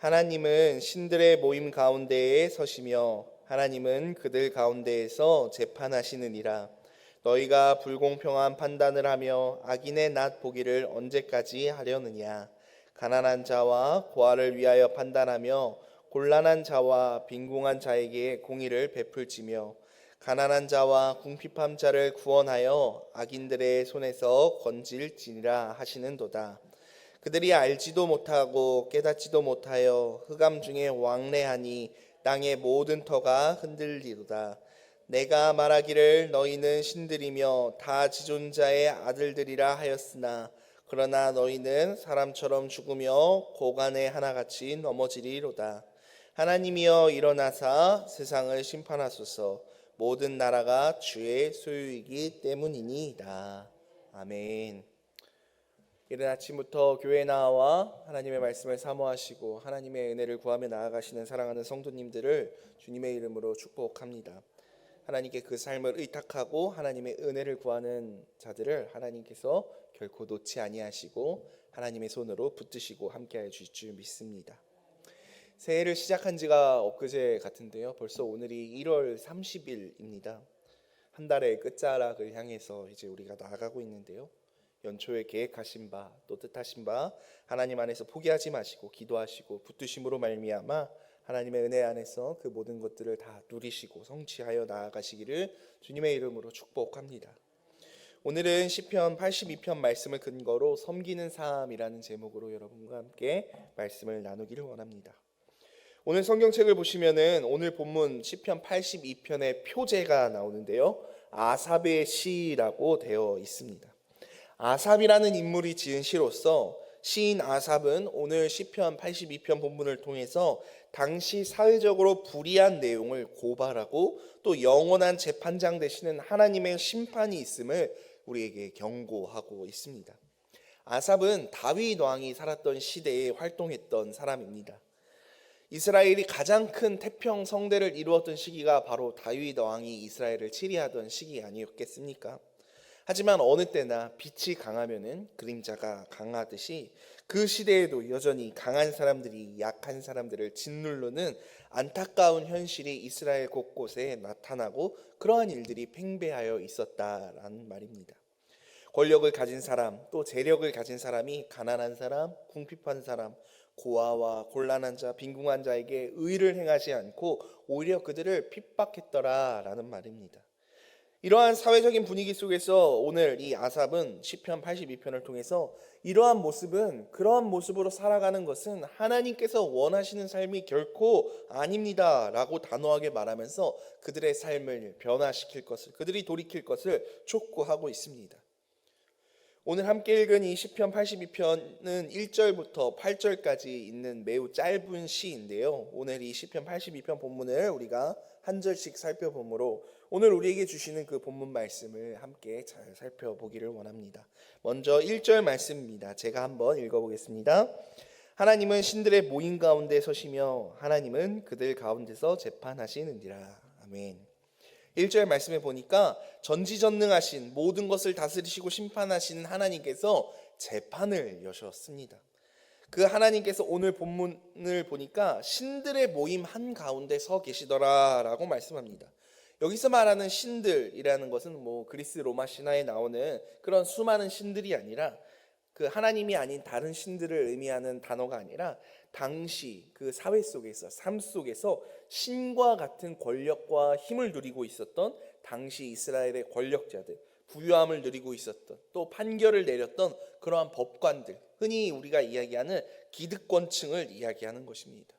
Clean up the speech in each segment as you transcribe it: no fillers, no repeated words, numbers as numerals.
하나님은 신들의 모임 가운데에 서시며 하나님은 그들 가운데에서 재판하시느니라. 너희가 불공평한 판단을 하며 악인의 낫 보기를 언제까지 하려느냐. 가난한 자와 고아를 위하여 판단하며 곤란한 자와 빈궁한 자에게 공의를 베풀지며 가난한 자와 궁핍한 자를 구원하여 악인들의 손에서 건질지니라 하시는도다. 그들이 알지도 못하고 깨닫지도 못하여 흑암 중에 왕래하니 땅의 모든 터가 흔들리도다. 내가 말하기를 너희는 신들이며 다 지존자의 아들들이라 하였으나 그러나 너희는 사람처럼 죽으며 고간에 하나같이 넘어지리로다. 하나님이여 일어나사 세상을 심판하소서. 모든 나라가 주의 소유이기 때문이니이다. 아멘. 이른 아침부터 교회에 나와 하나님의 말씀을 사모하시고 하나님의 은혜를 구하며 나아가시는 사랑하는 성도님들을 주님의 이름으로 축복합니다. 하나님께 그 삶을 의탁하고 하나님의 은혜를 구하는 자들을 하나님께서 결코 놓지 아니하시고 하나님의 손으로 붙드시고 함께하여 주실 줄 믿습니다. 새해를 시작한 지가 엊그제 같은데요. 벌써 오늘이 1월 30일입니다. 한 달의 끝자락을 향해서 이제 우리가 나아가고 있는데요. 연초에 계획하신 바 또 뜻하신 바 하나님 안에서 포기하지 마시고 기도하시고 붙드심으로 말미암아 하나님의 은혜 안에서 그 모든 것들을 다 누리시고 성취하여 나아가시기를 주님의 이름으로 축복합니다. 오늘은 시편 82편 말씀을 근거로 섬기는 삶이라는 제목으로 여러분과 함께 말씀을 나누기를 원합니다. 오늘 성경책을 보시면은 오늘 본문 시편 82편의 표제가 나오는데요. 아삽의 시라고 되어 있습니다. 아삽이라는 인물이 지은 시로서 시인 아삽은 오늘 시편 82편 본문을 통해서 당시 사회적으로 불의한 내용을 고발하고 또 영원한 재판장 되시는 하나님의 심판이 있음을 우리에게 경고하고 있습니다. 아삽은 다윗 왕이 살았던 시대에 활동했던 사람입니다. 이스라엘이 가장 큰 태평 성대를 이루었던 시기가 바로 다윗 왕이 이스라엘을 치리하던 시기 아니었겠습니까? 하지만 어느 때나 빛이 강하면은 그림자가 강하듯이 그 시대에도 여전히 강한 사람들이 약한 사람들을 짓누르는 안타까운 현실이 이스라엘 곳곳에 나타나고 그러한 일들이 팽배하여 있었다라는 말입니다. 권력을 가진 사람, 또 재력을 가진 사람이 가난한 사람, 궁핍한 사람, 고아와 곤란한 자, 빈궁한 자에게 의를 행하지 않고 오히려 그들을 핍박했더라라는 말입니다. 이러한 사회적인 분위기 속에서 오늘 이 아삽은 시편 82편을 통해서 이러한 모습은 그러한 모습으로 살아가는 것은 하나님께서 원하시는 삶이 결코 아닙니다 라고 단호하게 말하면서 그들의 삶을 변화시킬 것을, 그들이 돌이킬 것을 촉구하고 있습니다. 오늘 함께 읽은 이 시편 82편은 1절부터 8절까지 있는 매우 짧은 시인데요. 오늘 이 시편 82편 본문을 우리가 한 절씩 살펴보므로 오늘 우리에게 주시는 그 본문 말씀을 함께 잘 살펴보기를 원합니다. 먼저 1절 말씀입니다. 제가 한번 읽어보겠습니다. 하나님은 신들의 모임 가운데 서시며 하나님은 그들 가운데서 재판하시느니라. 아멘. 1절 말씀에 보니까 전지전능하신 모든 것을 다스리시고 심판하시는 하나님께서 재판을 여셨습니다. 그 하나님께서 오늘 본문을 보니까 신들의 모임 한가운데 서 계시더라라고 말씀합니다. 여기서 말하는 신들이라는 것은 그리스 로마 신화에 나오는 그런 수많은 신들이 아니라 그 하나님이 아닌 다른 신들을 의미하는 단어가 아니라 당시 그 사회 속에서 삶 속에서 신과 같은 권력과 힘을 누리고 있었던 당시 이스라엘의 권력자들, 부유함을 누리고 있었던 또 판결을 내렸던 그러한 법관들, 흔히 우리가 이야기하는 기득권층을 이야기하는 것입니다.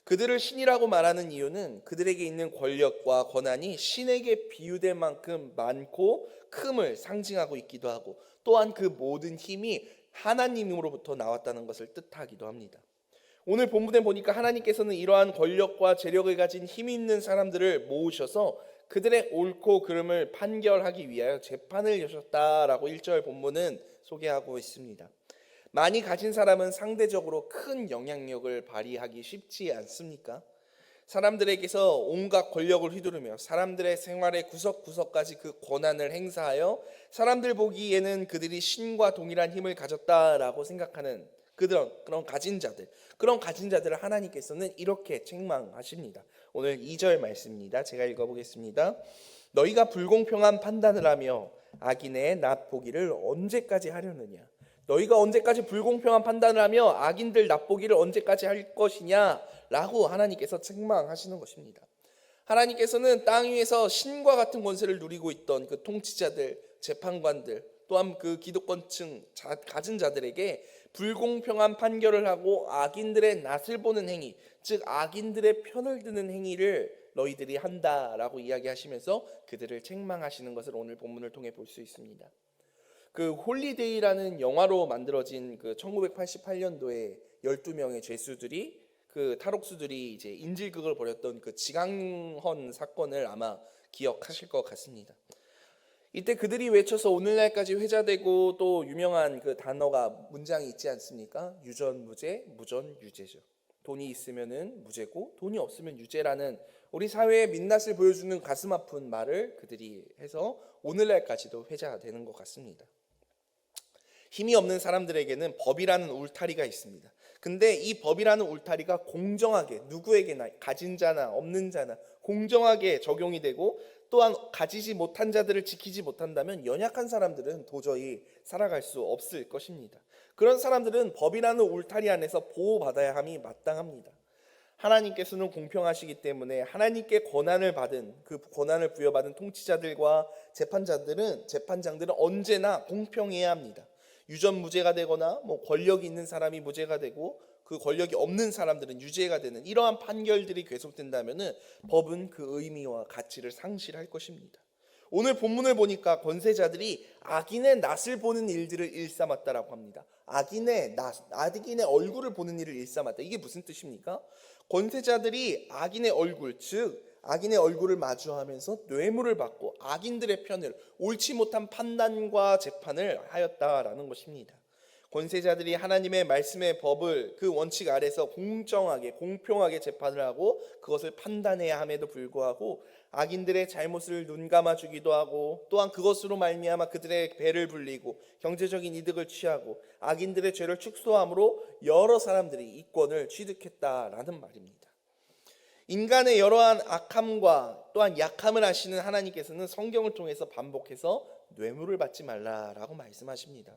그들을 신이라고 말하는 이유는 그들에게 있는 권력과 권한이 신에게 비유될 만큼 많고 큼을 상징하고 있기도 하고 또한 그 모든 힘이 하나님으로부터 나왔다는 것을 뜻하기도 합니다. 오늘 본문에 보니까 하나님께서는 이러한 권력과 재력을 가진 힘이 있는 사람들을 모으셔서 그들의 옳고 그름을 판결하기 위하여 재판을 여셨다라고 1절 본문은 소개하고 있습니다. 많이 가진 사람은 상대적으로 큰 영향력을 발휘하기 쉽지 않습니까? 사람들에게서 온갖 권력을 휘두르며 사람들의 생활의 구석구석까지 그 권한을 행사하여 사람들 보기에는 그들이 신과 동일한 힘을 가졌다라고 생각하는 그런 가진 자들을 하나님께서는 이렇게 책망하십니다. 오늘 2절 말씀입니다. 제가 읽어보겠습니다. 너희가 불공평한 판단을 하며 악인의 낫 보기를 언제까지 하려느냐? 너희가 언제까지 불공평한 판단을 하며 악인들 낫 보기를 언제까지 할 것이냐? 라고 하나님께서 책망하시는 것입니다. 하나님께서는 땅 위에서 신과 같은 권세를 누리고 있던 그 통치자들, 재판관들, 또한 그 기득권층 가진 자들에게 불공평한 판결을 하고 악인들의 낯을 보는 행위, 즉 악인들의 편을 드는 행위를 너희들이 한다라고 이야기하시면서 그들을 책망하시는 것을 오늘 본문을 통해 볼 수 있습니다. 그 홀리데이라는 영화로 만들어진 그 1988년도에 12명의 죄수들이 그 탈옥수들이 이제 인질극을 벌였던 그 지강헌 사건을 아마 기억하실 것 같습니다. 이때 그들이 외쳐서 오늘날까지 회자되고 또 유명한 그 단어가 문장이 있지 않습니까? 유전무죄, 무전유죄죠. 돈이 있으면은 무죄고 돈이 없으면 유죄라는 우리 사회의 민낯을 보여주는 가슴 아픈 말을 그들이 해서 오늘날까지도 회자되는 것 같습니다. 힘이 없는 사람들에게는 법이라는 울타리가 있습니다. 근데 이 법이라는 울타리가 공정하게 누구에게나 가진 자나 없는 자나 공정하게 적용이 되고 또한 가지지 못한 자들을 지키지 못한다면 연약한 사람들은 도저히 살아갈 수 없을 것입니다. 그런 사람들은 법이라는 울타리 안에서 보호받아야 함이 마땅합니다. 하나님께서는 공평하시기 때문에 하나님께 권한을 받은 그 권한을 부여받은 통치자들과 재판장들은 언제나 공평해야 합니다. 유전무죄가 되거나 권력이 있는 사람이 무죄가 되고 그 권력이 없는 사람들은 유죄가 되는 이러한 판결들이 계속된다면은 법은 그 의미와 가치를 상실할 것입니다. 오늘 본문을 보니까 권세자들이 악인의 낯을 보는 일들을 일삼았다라고 합니다. 악인의 얼굴을 보는 일을 일삼았다. 이게 무슨 뜻입니까? 권세자들이 악인의 얼굴, 즉 악인의 얼굴을 마주하면서 뇌물을 받고 악인들의 편을 옳지 못한 판단과 재판을 하였다라는 것입니다. 권세자들이 하나님의 말씀의 법을 그 원칙 아래서 공정하게 공평하게 재판을 하고 그것을 판단해야 함에도 불구하고 악인들의 잘못을 눈감아 주기도 하고 또한 그것으로 말미암아 그들의 배를 불리고 경제적인 이득을 취하고 악인들의 죄를 축소함으로 여러 사람들이 이권을 취득했다라는 말입니다. 인간의 여러한 악함과 또한 약함을 아시는 하나님께서는 성경을 통해서 반복해서 뇌물을 받지 말라라고 말씀하십니다.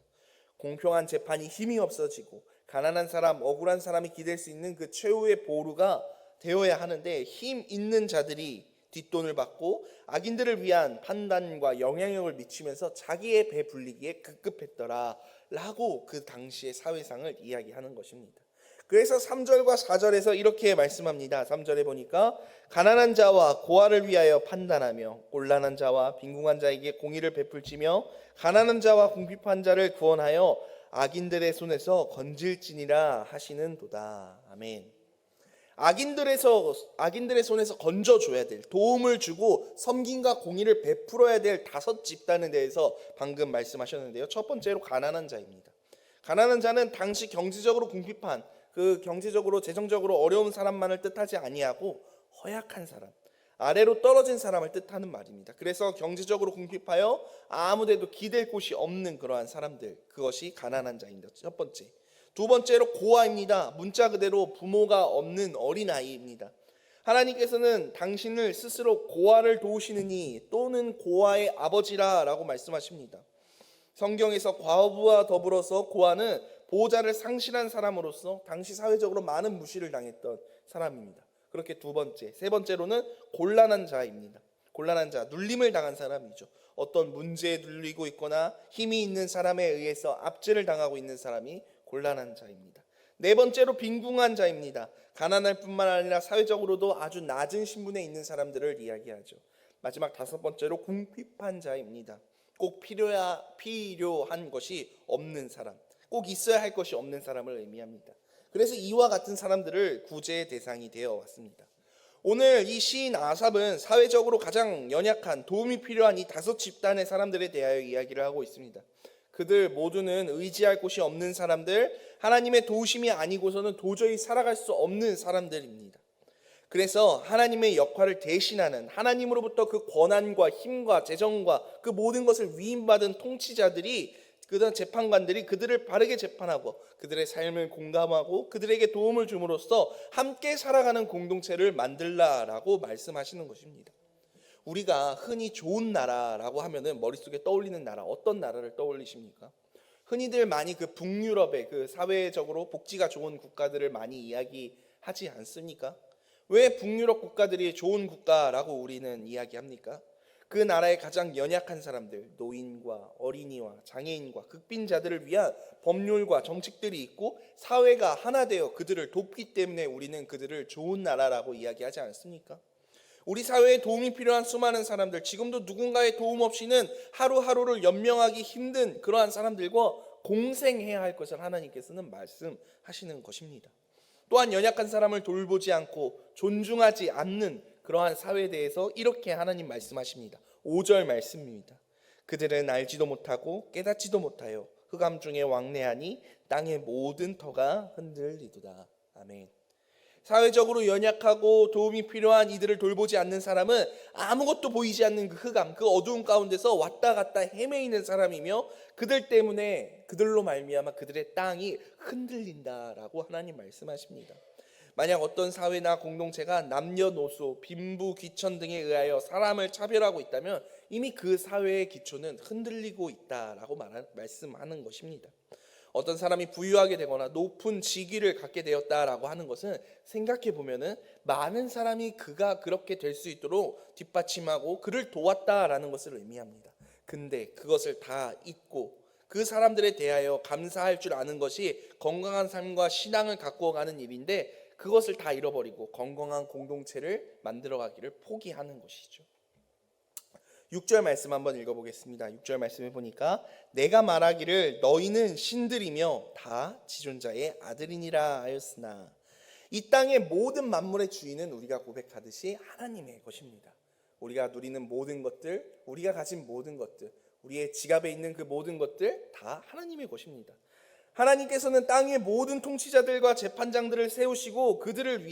공평한 재판이 힘이 없어지고 가난한 사람, 억울한 사람이 기댈 수 있는 그 최후의 보루가 되어야 하는데 힘 있는 자들이 뒷돈을 받고 악인들을 위한 판단과 영향력을 미치면서 자기의 배 불리기에 급급했더라라고 그 당시의 사회상을 이야기하는 것입니다. 그래서 3절과 4절에서 이렇게 말씀합니다. 3절에 보니까 가난한 자와 고아를 위하여 판단하며 곤란한 자와 빈궁한 자에게 공의를 베풀지며 가난한 자와 궁핍한 자를 구원하여 악인들의 손에서 건질지니라 하시는도다. 아멘. 악인들의 손에서 건져줘야 될, 도움을 주고 섬김과 공의를 베풀어야 될 5 집단에 대해서 방금 말씀하셨는데요. 첫 번째로 가난한 자입니다. 가난한 자는 당시 경제적으로 궁핍한 그 경제적으로 재정적으로 어려운 사람만을 뜻하지 아니하고 허약한 사람, 아래로 떨어진 사람을 뜻하는 말입니다. 그래서 경제적으로 궁핍하여 아무데도 기댈 곳이 없는 그러한 사람들, 그것이 가난한 자입니다. 첫 번째. 두 번째로 고아입니다. 문자 그대로 부모가 없는 어린아이입니다. 하나님께서는 당신을 스스로 고아를 도우시느니 또는 고아의 아버지라라고 말씀하십니다. 성경에서 과부와 더불어서 고아는 보호자를 상실한 사람으로서 당시 사회적으로 많은 무시를 당했던 사람입니다. 그렇게 두 번째, 세 번째로는 곤란한 자입니다. 곤란한 자, 눌림을 당한 사람이죠. 어떤 문제에 눌리고 있거나 힘이 있는 사람에 의해서 압제를 당하고 있는 사람이 곤란한 자입니다. 네 번째로 빈궁한 자입니다. 가난할 뿐만 아니라 사회적으로도 아주 낮은 신분에 있는 사람들을 이야기하죠. 마지막 5번째로 궁핍한 자입니다. 꼭 필요한 것이 없는 사람, 꼭 있어야 할 것이 없는 사람을 의미합니다. 그래서 이와 같은 사람들을 구제의 대상이 되어 왔습니다. 오늘 이 시인 아삽은 사회적으로 가장 연약한, 도움이 필요한 이 5 집단의 사람들에 대하여 이야기를 하고 있습니다. 그들 모두는 의지할 곳이 없는 사람들, 하나님의 도우심이 아니고서는 도저히 살아갈 수 없는 사람들입니다. 그래서 하나님의 역할을 대신하는, 하나님으로부터 그 권한과 힘과 재정과 그 모든 것을 위임받은 통치자들이 그런 재판관들이 그들을 바르게 재판하고 그들의 삶을 공감하고 그들에게 도움을 줌으로써 함께 살아가는 공동체를 만들라라고 말씀하시는 것입니다. 우리가 흔히 좋은 나라라고 하면은 머릿속에 떠올리는 나라, 어떤 나라를 떠올리십니까? 흔히들 많이 그 북유럽의 그 사회적으로 복지가 좋은 국가들을 많이 이야기하지 않습니까? 왜 북유럽 국가들이 좋은 국가라고 우리는 이야기합니까? 그 나라의 가장 연약한 사람들, 노인과 어린이와 장애인과 극빈자들을 위한 법률과 정책들이 있고 사회가 하나 되어 그들을 돕기 때문에 우리는 그들을 좋은 나라라고 이야기하지 않습니까? 우리 사회에 도움이 필요한 수많은 사람들, 지금도 누군가의 도움 없이는 하루하루를 연명하기 힘든 그러한 사람들과 공생해야 할 것을 하나님께서는 말씀하시는 것입니다. 또한 연약한 사람을 돌보지 않고 존중하지 않는 그러한 사회에 대해서 이렇게 하나님 말씀하십니다. 5절 말씀입니다. 그들은 알지도 못하고 깨닫지도 못하여 흑암 중에 왕래하니 땅의 모든 터가 흔들리도다. 아멘. 사회적으로 연약하고 도움이 필요한 이들을 돌보지 않는 사람은 아무것도 보이지 않는 그 흑암, 그 어두운 가운데서 왔다 갔다 헤매이는 사람이며 그들 때문에 그들로 말미암아 그들의 땅이 흔들린다라고 하나님 말씀하십니다. 만약 어떤 사회나 공동체가 남녀노소, 빈부, 귀천 등에 의하여 사람을 차별하고 있다면 이미 그 사회의 기초는 흔들리고 있다라고 말씀하는 것입니다. 어떤 사람이 부유하게 되거나 높은 직위를 갖게 되었다라고 하는 것은 생각해 보면은 많은 사람이 그가 그렇게 될 수 있도록 뒷받침하고 그를 도왔다라는 것을 의미합니다. 근데 그것을 다 잊고 그 사람들에 대하여 감사할 줄 아는 것이 건강한 삶과 신앙을 갖고 가는 일인데 그것을 다 잃어버리고 건강한 공동체를 만들어가기를 포기하는 것이죠. 6절 말씀 한번 읽어보겠습니다. 6절 말씀에 보니까 내가 말하기를 너희는 신들이며 다 지존자의 아들이니라 하였으나 이 땅의 모든 만물의 주인은 우리가 고백하듯이 하나님의 것입니다. 우리가 누리는 모든 것들, 우리가 가진 모든 것들, 우리의 지갑에 있는 그 모든 것들 다 하나님의 것입니다. 하나님께서는 땅의 모든 통치자들과 재판장들을 세우시고 그들을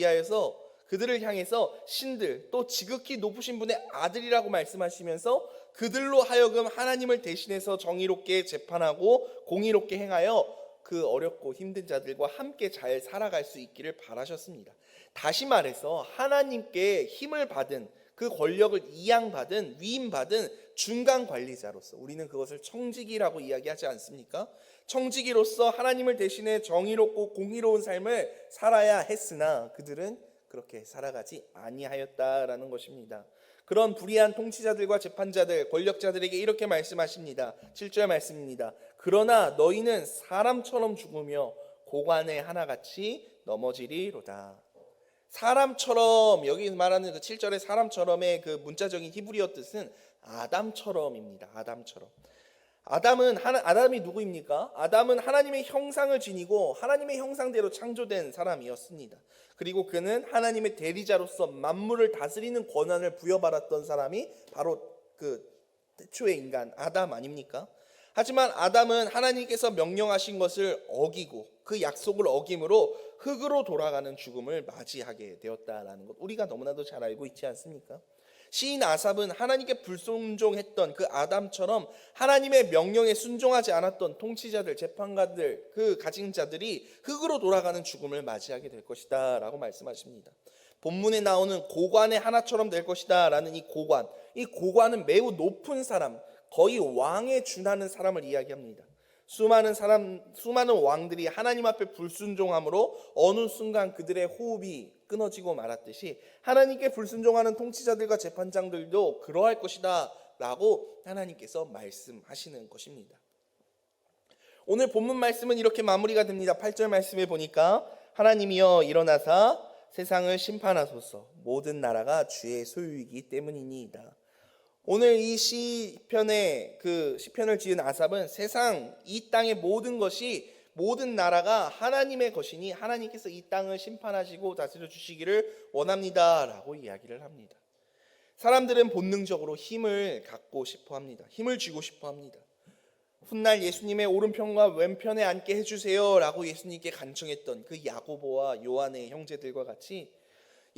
향해서 신들 또 지극히 높으신 분의 아들이라고 말씀하시면서 그들로 하여금 하나님을 대신해서 정의롭게 재판하고 공의롭게 행하여 그 어렵고 힘든 자들과 함께 잘 살아갈 수 있기를 바라셨습니다. 다시 말해서 하나님께 힘을 받은 그 권력을 이양받은 위임받은 중간 관리자로서 우리는 그것을 청지기라고 이야기하지 않습니까? 청지기로서 하나님을 대신해 정의롭고 공의로운 삶을 살아야 했으나 그들은 그렇게 살아가지 아니하였다라는 것입니다. 그런 불의한 통치자들과 재판자들, 권력자들에게 이렇게 말씀하십니다. 7절 말씀입니다. 그러나 너희는 사람처럼 죽으며 고관에 하나같이 넘어지리로다. 사람처럼, 여기 말하는 그 7절의 사람처럼의 그 문자적인 히브리어 뜻은 아담처럼입니다. 아담이 누구입니까? 아담은 하나님의 형상을 지니고 하나님의 형상대로 창조된 사람이었습니다. 그리고 그는 하나님의 대리자로서 만물을 다스리는 권한을 부여받았던 사람이 바로 그 태초의 인간 아담 아닙니까? 하지만 아담은 하나님께서 명령하신 것을 어기고 그 약속을 어김으로 흙으로 돌아가는 죽음을 맞이하게 되었다라는 것 우리가 너무나도 잘 알고 있지 않습니까? 시인 아삽은 하나님께 불순종했던 그 아담처럼 하나님의 명령에 순종하지 않았던 통치자들, 재판관들, 그 가진 자들이 흙으로 돌아가는 죽음을 맞이하게 될 것이다 라고 말씀하십니다. 본문에 나오는 고관의 하나처럼 될 것이다 라는 이 고관은 매우 높은 사람, 거의 왕에 준하는 사람을 이야기합니다. 수많은 왕들이 하나님 앞에 불순종함으로 어느 순간 그들의 호흡이 끊어지고 말았듯이 하나님께 불순종하는 통치자들과 재판장들도 그러할 것이다 라고 하나님께서 말씀하시는 것입니다. 오늘 본문 말씀은 이렇게 마무리가 됩니다. 8절 말씀에 보니까 하나님이여 일어나사 세상을 심판하소서 모든 나라가 주의 소유이기 때문이니이다. 오늘 이 시편을 지은 아삽은 세상 이 땅의 모든 나라가 하나님의 것이니 하나님께서 이 땅을 심판하시고 다스려 주시기를 원합니다라고 이야기를 합니다. 사람들은 본능적으로 힘을 갖고 싶어 합니다. 힘을 쥐고 싶어 합니다. 훗날 예수님의 오른편과 왼편에 앉게 해주세요라고 예수님께 간청했던 그 야고보와 요한의 형제들과 같이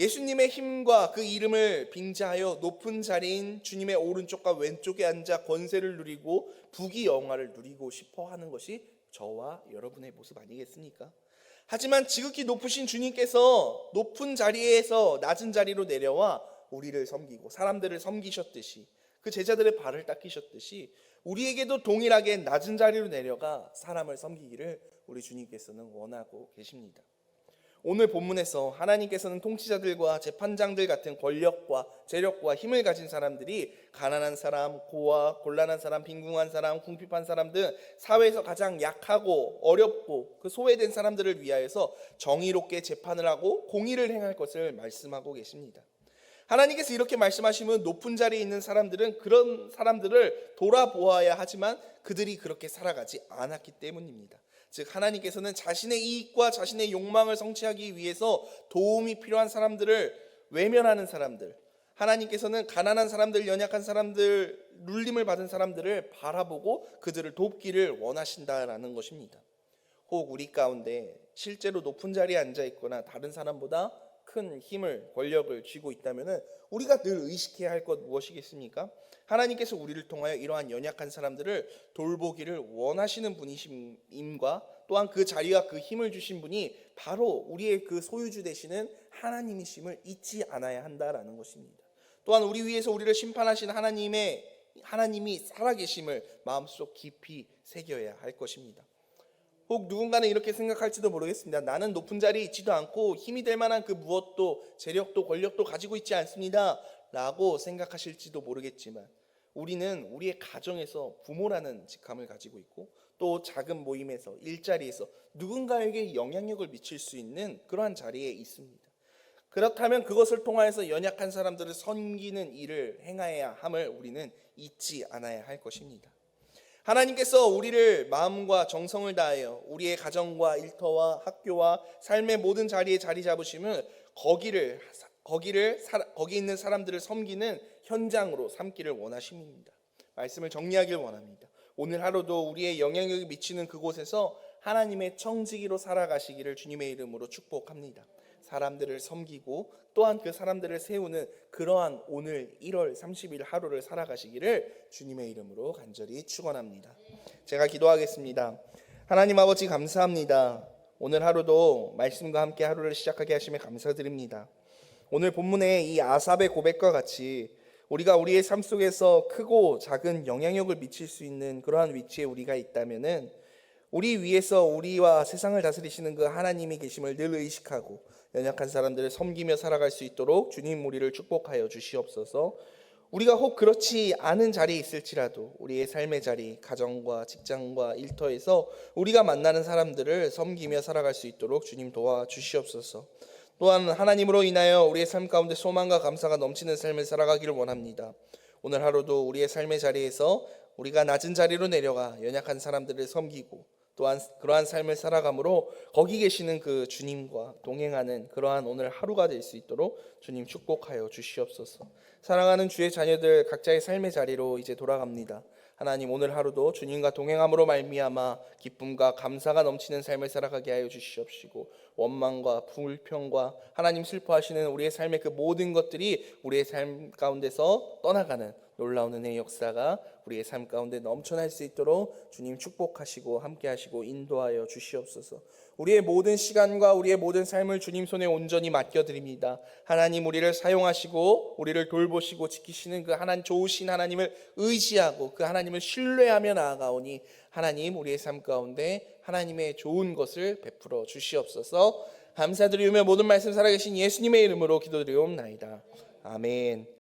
예수님의 힘과 그 이름을 빙자하여 높은 자리인 주님의 오른쪽과 왼쪽에 앉아 권세를 누리고 부귀영화를 누리고 싶어 하는 것이 저와 여러분의 모습 아니겠습니까? 하지만 지극히 높으신 주님께서 높은 자리에서 낮은 자리로 내려와 우리를 섬기고 사람들을 섬기셨듯이, 그 제자들의 발을 닦으셨듯이 우리에게도 동일하게 낮은 자리로 내려가 사람을 섬기기를 우리 주님께서는 원하고 계십니다. 오늘 본문에서 하나님께서는 통치자들과 재판장들 같은 권력과 재력과 힘을 가진 사람들이 가난한 사람, 고아, 곤란한 사람, 빈궁한 사람, 궁핍한 사람 등 사회에서 가장 약하고 어렵고 그 소외된 사람들을 위하여서 정의롭게 재판을 하고 공의를 행할 것을 말씀하고 계십니다. 하나님께서 이렇게 말씀하시면 높은 자리에 있는 사람들은 그런 사람들을 돌아보아야 하지만 그들이 그렇게 살아가지 않았기 때문입니다. 즉 하나님께서는 자신의 이익과 자신의 욕망을 성취하기 위해서 도움이 필요한 사람들을 외면하는 사람들, 하나님께서는 가난한 사람들, 연약한 사람들, 눌림을 받은 사람들을 바라보고 그들을 돕기를 원하신다라는 것입니다. 혹 우리 가운데 실제로 높은 자리에 앉아 있거나 다른 사람보다 큰 힘을, 권력을 쥐고 있다면 우리가 늘 의식해야 할 것 무엇이겠습니까? 하나님께서 우리를 통하여 이러한 연약한 사람들을 돌보기를 원하시는 분이심과 또한 그 자리와 그 힘을 주신 분이 바로 우리의 그 소유주 되시는 하나님이심을 잊지 않아야 한다라는 것입니다. 또한 우리 위해서 우리를 심판하신 하나님이 살아계심을 마음속 깊이 새겨야 할 것입니다. 혹 누군가는 이렇게 생각할지도 모르겠습니다. 나는 높은 자리에 있지도 않고 힘이 될 만한 그 무엇도 재력도 권력도 가지고 있지 않습니다 라고 생각하실지도 모르겠지만 우리는 우리의 가정에서 부모라는 직함을 가지고 있고 또 작은 모임에서 일자리에서 누군가에게 영향력을 미칠 수 있는 그러한 자리에 있습니다. 그렇다면 그것을 통하여서 연약한 사람들을 섬기는 일을 행해야 함을 우리는 잊지 않아야 할 것입니다. 하나님께서 우리를 마음과 정성을 다하여 우리의 가정과 일터와 학교와 삶의 모든 자리에 자리 잡으시면 거기 있는 사람들을 섬기는 현장으로 삼기를 원하십니다. 말씀을 정리하길 원합니다. 오늘 하루도 우리의 영향력이 미치는 그곳에서 하나님의 청지기로 살아가시기를 주님의 이름으로 축복합니다. 사람들을 섬기고 또한 그 사람들을 세우는 그러한 오늘 1월 30일 하루를 살아가시기를 주님의 이름으로 간절히 축원합니다. 제가 기도하겠습니다. 하나님 아버지 감사합니다. 오늘 하루도 말씀과 함께 하루를 시작하게 하심에 감사드립니다. 오늘 본문의 이 아삽의 고백과 같이 우리가 우리의 삶 속에서 크고 작은 영향력을 미칠 수 있는 그러한 위치에 우리가 있다면은 우리 위에서 우리와 세상을 다스리시는 그 하나님이 계심을 늘 의식하고 연약한 사람들을 섬기며 살아갈 수 있도록 주님 우리를 축복하여 주시옵소서. 우리가 혹 그렇지 않은 자리에 있을지라도 우리의 삶의 자리, 가정과 직장과 일터에서 우리가 만나는 사람들을 섬기며 살아갈 수 있도록 주님 도와주시옵소서. 또한 하나님으로 인하여 우리의 삶 가운데 소망과 감사가 넘치는 삶을 살아가기를 원합니다. 오늘 하루도 우리의 삶의 자리에서 우리가 낮은 자리로 내려가 연약한 사람들을 섬기고 또한 그러한 삶을 살아감으로 거기 계시는 그 주님과 동행하는 그러한 오늘 하루가 될 수 있도록 주님 축복하여 주시옵소서. 사랑하는 주의 자녀들 각자의 삶의 자리로 이제 돌아갑니다. 하나님 오늘 하루도 주님과 동행함으로 말미암아 기쁨과 감사가 넘치는 삶을 살아가게 하여 주시옵시고 원망과 불평과 하나님 슬퍼하시는 우리의 삶의 그 모든 것들이 우리의 삶 가운데서 떠나가는 놀라운 은혜의 역사가 우리의 삶 가운데 넘쳐날 수 있도록 주님 축복하시고 함께하시고 인도하여 주시옵소서. 우리의 모든 시간과 우리의 모든 삶을 주님 손에 온전히 맡겨드립니다. 하나님 우리를 사용하시고 우리를 돌보시고 지키시는 그 하나님 좋으신 하나님을 의지하고 그 하나님을 신뢰하며 나아가오니 하나님 우리의 삶 가운데 하나님의 좋은 것을 베풀어 주시옵소서. 감사드리며 모든 말씀 살아계신 예수님의 이름으로 기도드리옵나이다. 아멘.